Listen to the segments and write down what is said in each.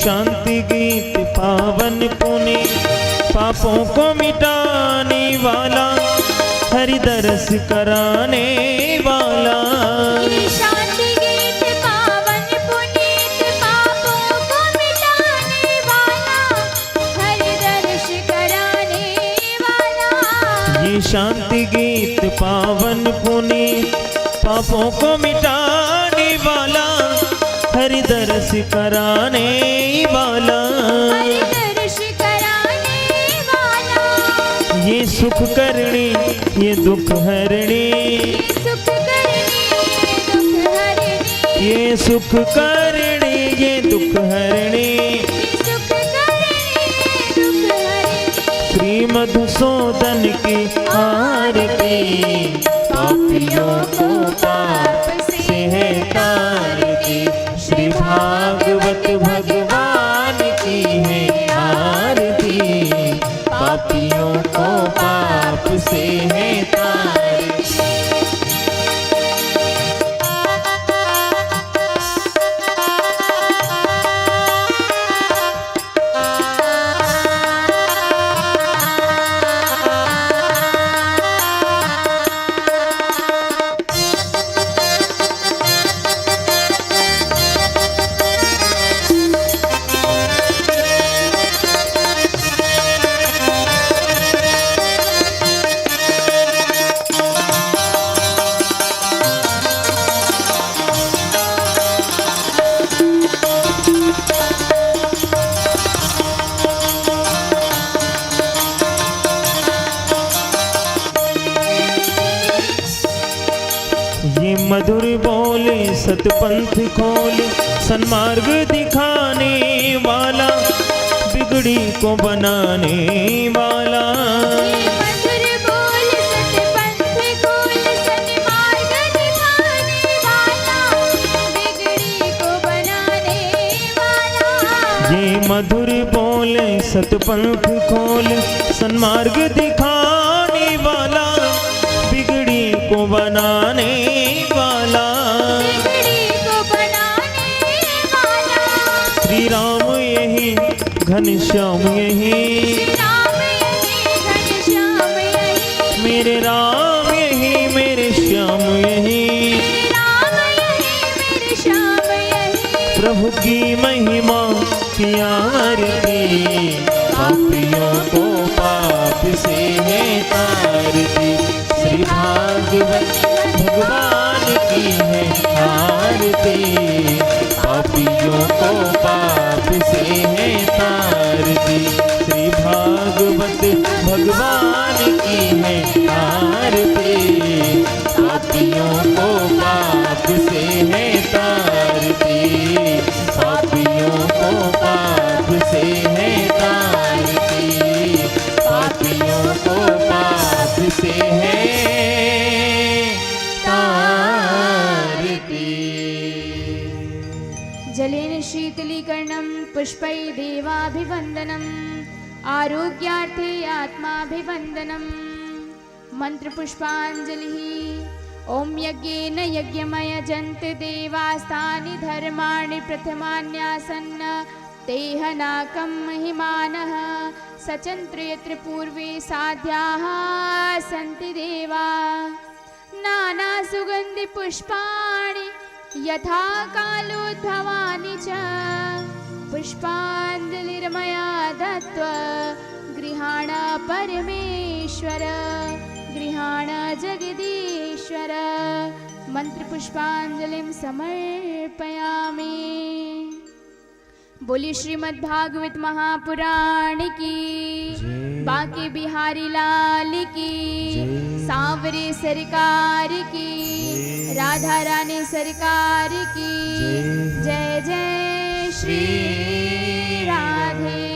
शांति गीत पावन पुनि पापों को मिटाने वाला, हरि दरस कराने वाला। ये शांति गीत पावन पुनीत पापों को मिटाने वाला, हरि दर्श कराने वाला। ये शांति गीत पावन पुनीत पापों को मिटाने वाला, हरि दर्श कराने वाला। हरि दर्श कराने वाला। ये सुख करणी ये दुख हरणी, सुख करनी दुख हरनी। ये सुख करणी ये दुख हरणी। सुख करनी दुख हरनी। श्री मधुसूदन की आरती, पापियों को पाप से है तारती। श्री भागवत भगवान की है आरती, पापियों को पाप से है तारती। ये मधुर बोले सतपंथ खोले, सन्मार्ग दिखाने वाला, बिगड़ी को बनाने वाला। ये मधुर बोल सतपंथ खोल, सन्मार्ग दिखाने वाला, बिगड़ी को बनाने वाला। ये मधुर बोले सतपंथ खोले, सन्मार्ग दिखाने वाला, बिगड़ी को बनाने वाला। बिगड़ी को बनाने वाला। श्री राम यही घनश्याम यही, श्री राम यही घनश्याम यही। मेरे राम यही मेरे श्याम यही। श्री राम यही मेरे श्याम यही। प्रभु की महिमा की आरती, पापियों को पाप से है तारती। श्री भागवत भगवान की है आरती, पापियों को पाप से है तारती। श्री भागवत भगवान की है आरती, पापियों को पाप से है तारती। पापियों को पाप से है तारती, पापियों को पाप से है तारती। जलेन शीतलीकरणं पुष्पै देवाभिवन्दनम्, आरोग्यार्थे आत्माभिवन्दनम्। मन्त्रपुष्पाञ्जलिः। ॐ यज्ञेन यज्ञमयजन्त देवास्तानि धर्माणि प्रथमान्यासन्न, तेहनाकं महिमानः। सचन्त्र यत्र पूर्वे साध्याः सन्ति देवा, नानासुगन्धिपुष्पाणि यथा कालोद्भवानि च। पुष्पाञ्जलिर्मया दत्त्वा गृहाण परमेश्वर, गृहाण जगदीश्वर। मंत्रपुष्पाञ्जलिं समर्पयामि। बोली श्रीमद् भागवत महापुराण की, बांके बिहारी लाल की, सांवरे सरकार की, राधा रानी सरकार की जय जय श्री राधे।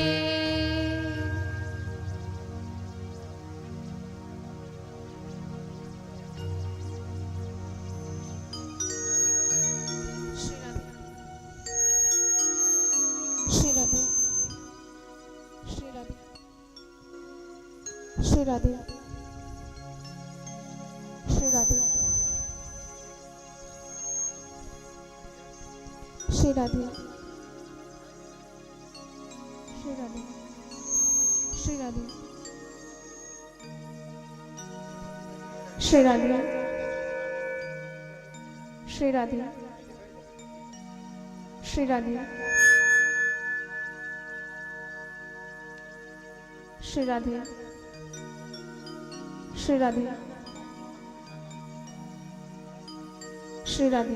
श्री राधे, श्री राधे, श्री राधे, श्री राधे, श्री राधे, श्री राधे श्री राधे श्री राधे श्री राधे श्री राधे श्री राधे श्री राधे श्री राधे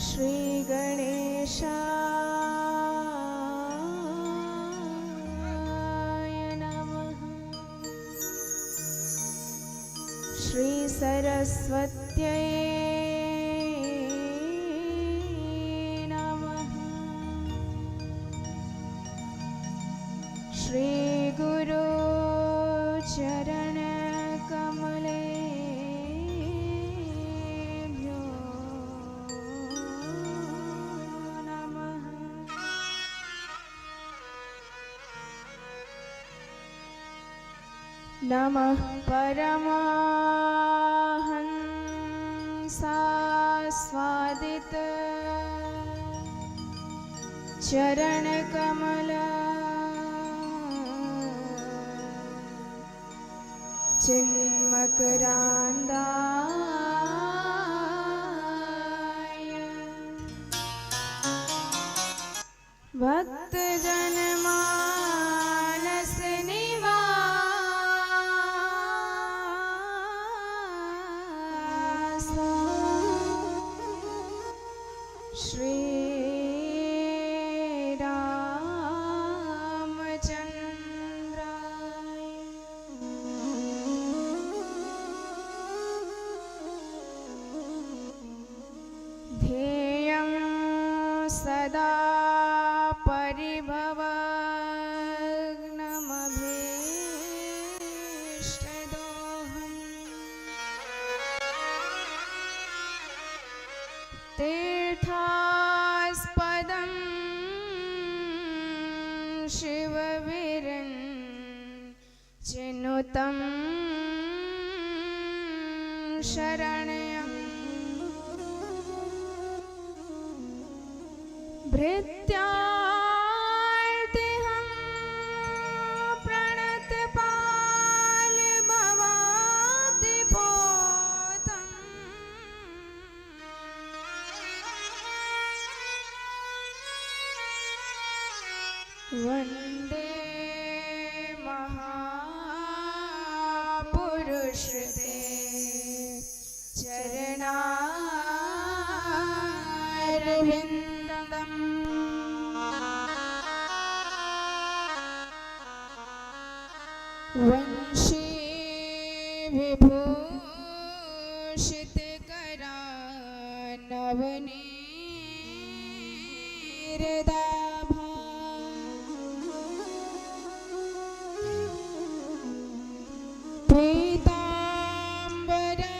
श्री गणेशाय नमः श्री सरस्वत्यै नमः श्री गुरु चरण कमले नमः परमहंसास्वादित चरणकमल चिन्मकरान्दाय भक्तजनमानस निवास श्री रामचन्द्राय ध्येयं सदा परिभवग्नमभीष्टदोहम् तीर्थास्पदं शिवविरञ्चिनुतं शरण्यम् भृत्यार्तिहं प्रणतपाल भवाब्धिपोतम् वन्दे महापुरुष ते चरणारविन्दम् वंशी विभूषितकरा नवनीरदाभा पीताम्बरा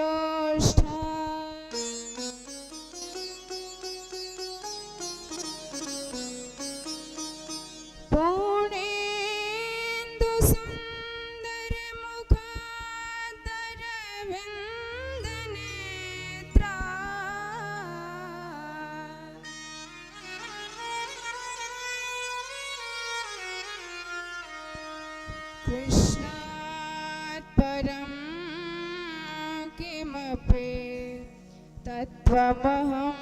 तरुणबिम्बफलाधरोष्ठा पूर्णेन्दुसुन्दरमुखादरविन्दनेत्रा कृष्णात् परं किमपि तत्त्वमहं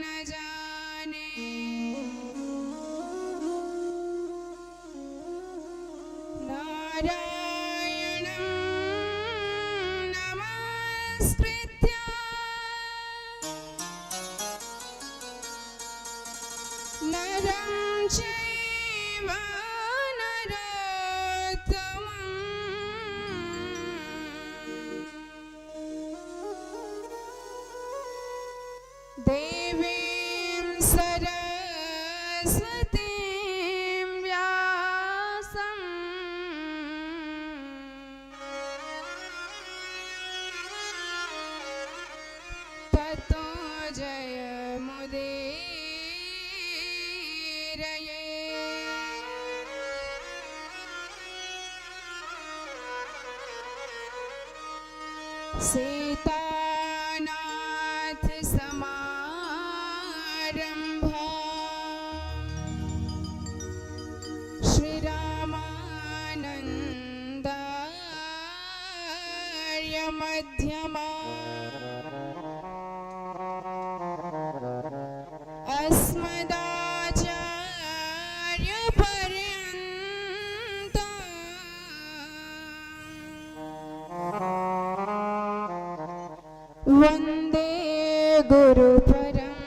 न जाने नारायणं नमस्कृत्य नरं चैव नरोत्तमम् देवीं सरस्वतीं व्यासं ततो जयमुदीरये। सीतानाथ समारंभा श्रीरामानन्दार्य मध्यमा अस्मदाचार्य पर्यन्ता वन्दे गुरु परम्परा।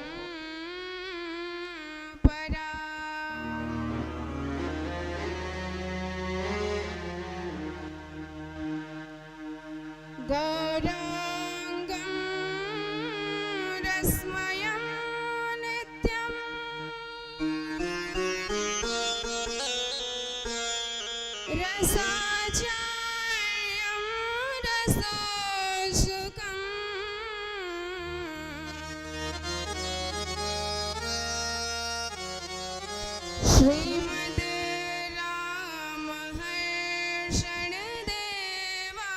गौराङ्गं रस्मयं नित्यम् रसाचार्यं रसोऽशुकम् श्रीमद् रामहर्षण देवाख्यम्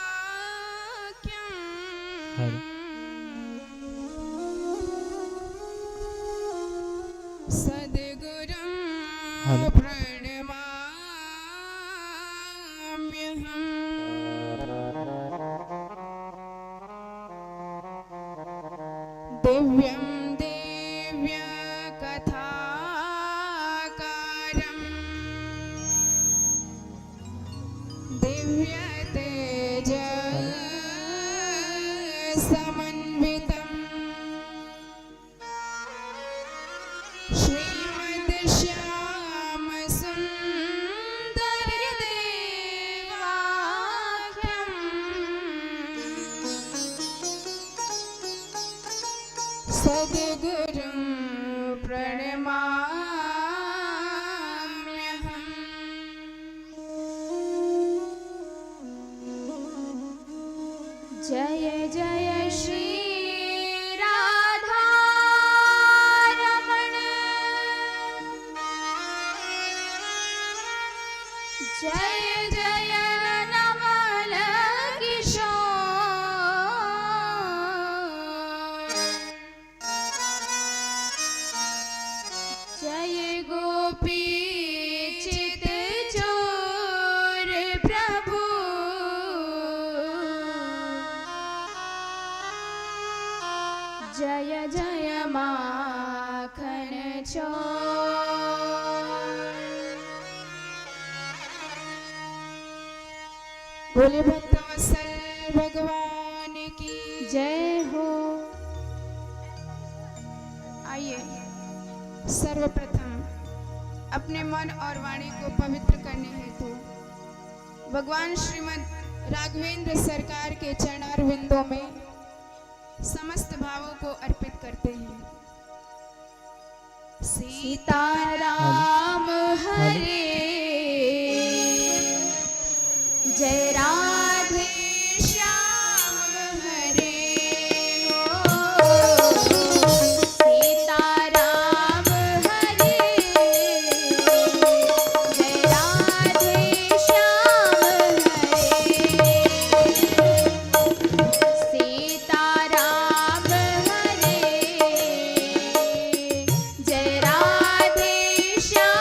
सद्गुरुं हेलो। प्रणमाम्यहम् दिव्यं दिव्यकथाकारं दिव्यतेजसमन्वितं श्रीमद्श्यामसुन्दरदेवाख्यम् सद्गुरुं प्रणमाम्यहम्। जय जय श्री राधा रमण जय जय नवल किशोर जय गोपी चित चोर प्रभु जय जय माखन चोर। बोले भक्तवत्सल भगवान की जय हो। आइए सर्वप्रथम अपने मन और वाणी को पवित्र करने हेतु भगवान श्रीमद् राघवेंद्र सरकार के चरणारविंदों में समस्त भावों को अर्पित करते हैं। सीताराम हरे जय राधे श्याम हरे हो। सीताराम हरे जय राधे श्याम हरे। सीताराम हरे जय राधे श्याम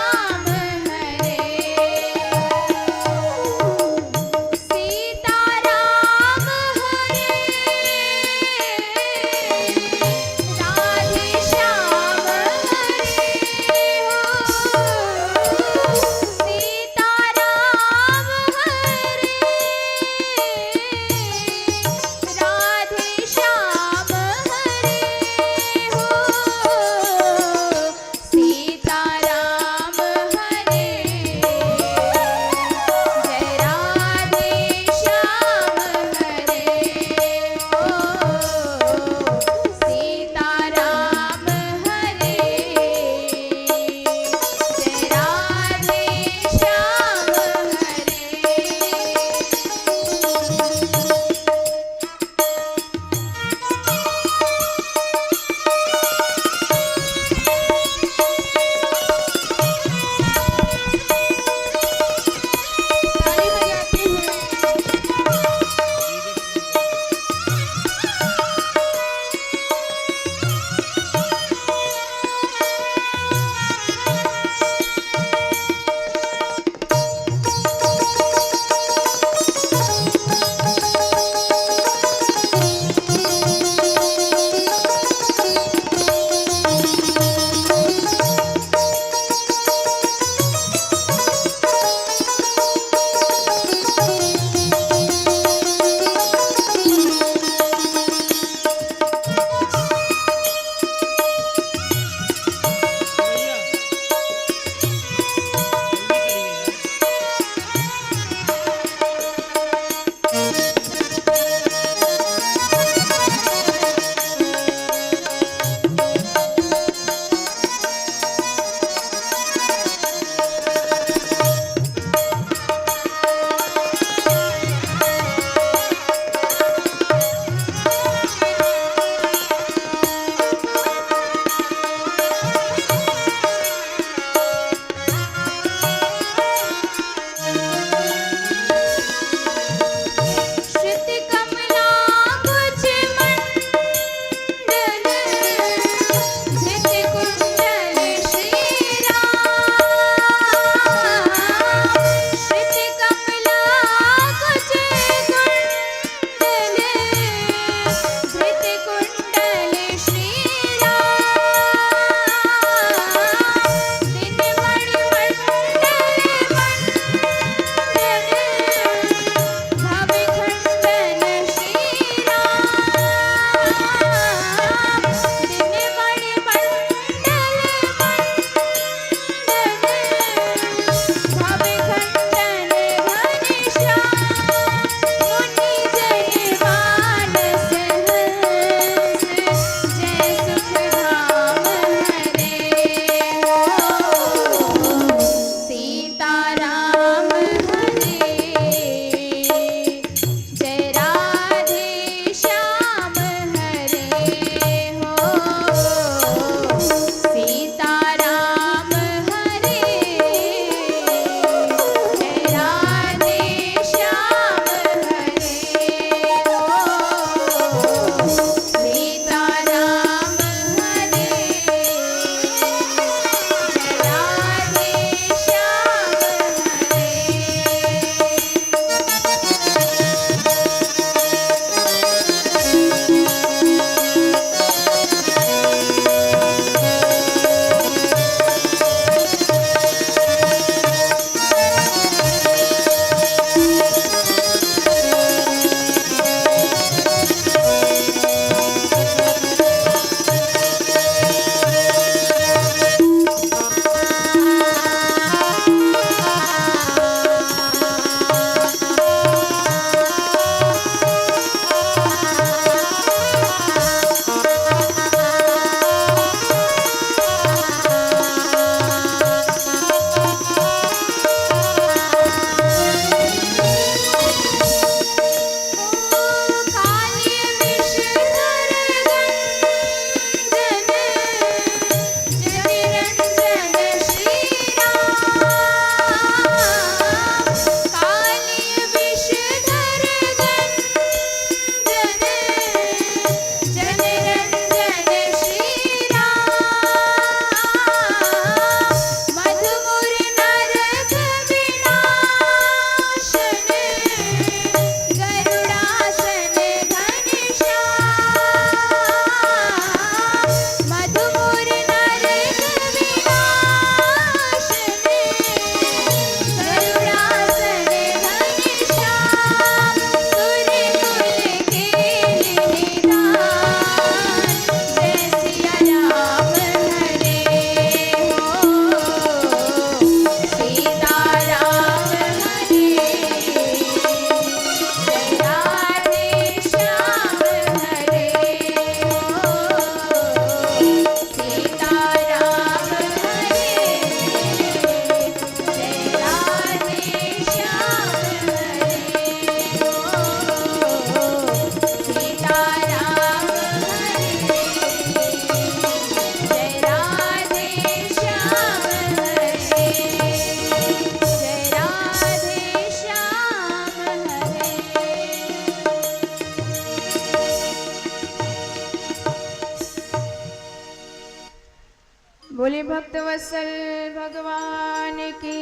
बोले भक्त वत्सल भगवान की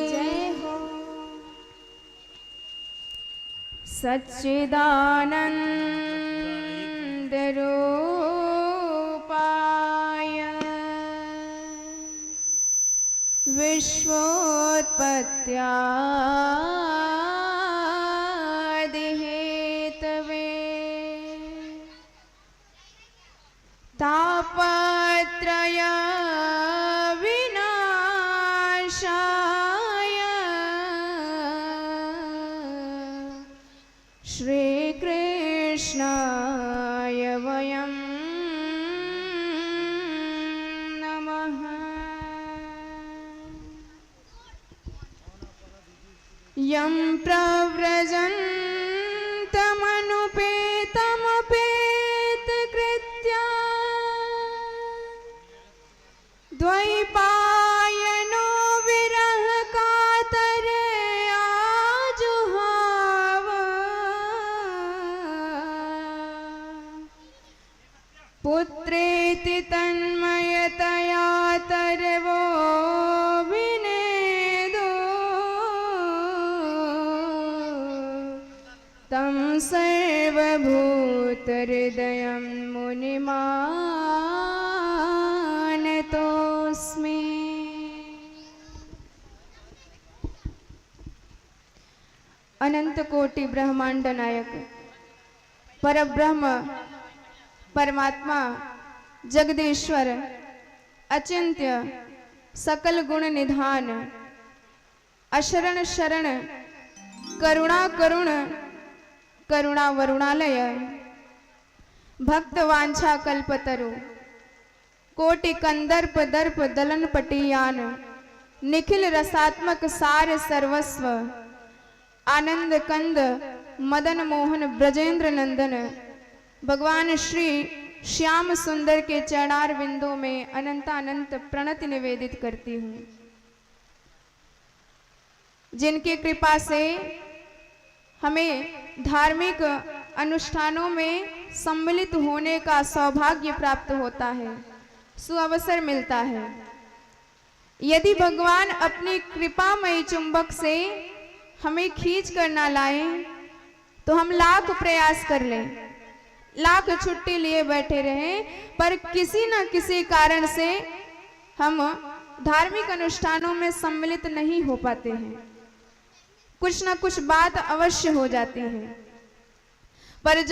जय हो। सच्चिदानंद रूपाय विश्वोत्पत्त्यादि हेतवे तापत्रय विनाशाय श्रीकृष्णाय वयं नमः। यं प्रव्रजन्तमनुपेतमपेतकृत्या द्वैपायनो विरह कातर आजुहाव पुत्रेति तन्मयतया तरवो विनेदो तं सर्वभूतहृदयं मुनिमानतोऽस्मि। अनंत कोटि ब्रह्मांड नायक परब्रह्म परमात्मा जगदीश्वर अचिंत्य सकल गुण निधान अशरण शरण करुणा करुण करुणा वरुणालय भक्त वांछा कल्पतरु कोटि कंदर्प दर्प दलन पटियान निखिल रसात्मक सार सर्वस्व आनंद कंद मदन मोहन ब्रजेंद्र नंदन भगवान श्री श्याम सुंदर के चरणार बिंदों में अनंतानंत प्रणति निवेदित करती हूँ, जिनकी कृपा से हमें धार्मिक अनुष्ठानों में सम्मिलित होने का सौभाग्य प्राप्त होता है, सुअवसर मिलता है। यदि भगवान अपनी कृपामयी चुंबक से हमें खींच कर ना लाए तो हम लाख प्रयास कर लें, लाख छुट्टी लिए बैठे रहें, पर किसी न किसी कारण से हम धार्मिक अनुष्ठानों में सम्मिलित नहीं हो पाते हैं। कुछ न कुछ बात अवश्य हो जाती है, पर